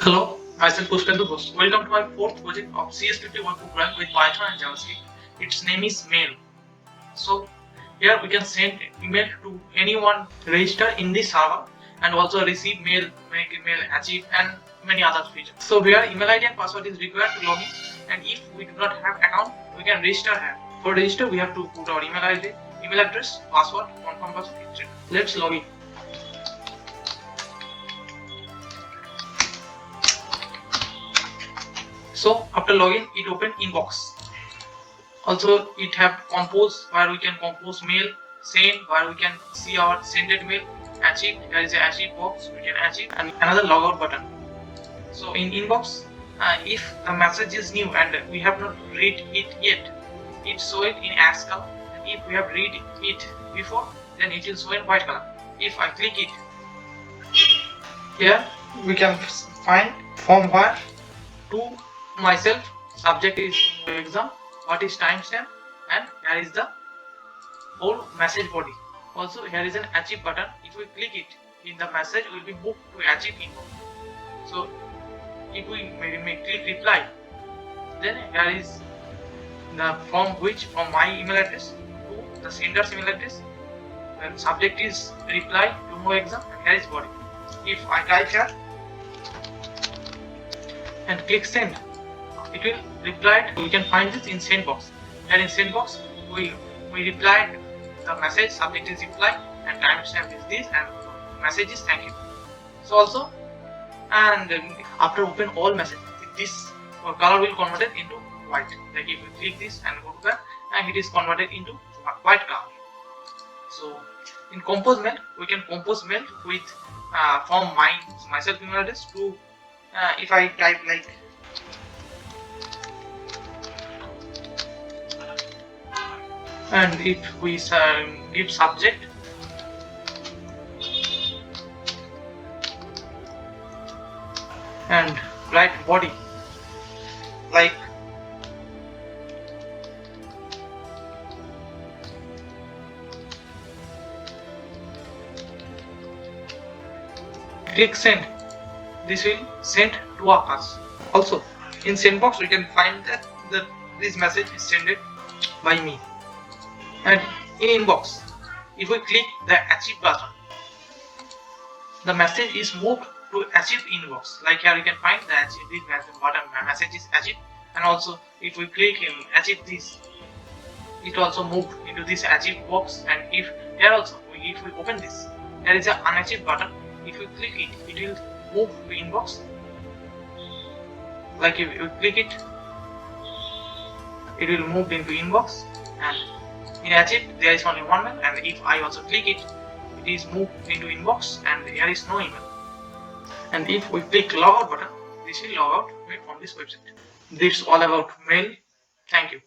Hello, myself Pushpendu Ghosh. Welcome to my fourth project of CS51 program with Python and JavaScript. Its name is Mail. So here we can send email to anyone register in this server and also receive mail, make email, achieve and many other features. So here email ID and password is required to log in, and if we do not have account, we can register here. For register, we have to put our email ID, email address, password, confirm password, etc. Let's log in. So after login, it open inbox. Also it have compose, where we can compose mail, send, where we can see our sended mail, achieve, there is a achieve box, we can achieve, and another logout button. So in inbox, if the message is new and we have not read it yet, it show it in ash color, and if we have read it before, then it will show in white color. If I click it, here we can find from where to myself, subject is exam, what is timestamp, and here is the whole message body. Also here is an achieve button. If we click it, in the message will be moved to achieve inbox. So if we may click reply, then here is the from my email address to the sender's email address, and subject is reply to no exam, and here is body. If I type here and click send, it will reply. We can find this in send box, and in send box we replied the message, subject is reply, and timestamp is this, and message is thank you. So also, and after open all message, this color will converted into white. Like if we click this and go to that, and it is converted into white color. So in compose mail, we can compose mail with from myself email address to if I type like and if we give subject and write body like click send, this will send to us. Also in send box we can find that this message is sent by me. And in inbox, if we click the achieve button, the message is moved to achieve inbox. Like here you can find the achieve, this button message is achieved, and also if we click in achieve this, it also moved into this achieve box. And if here also if we open this, there is an unachieved button. If we click it, it will move to inbox. Like if you click it, it will move into inbox, and in achieve there is only one mail, and if I also click it, it is moved into inbox and there is no email. And if we click logout button, this will log out from this website. This is all about mail. Thank you.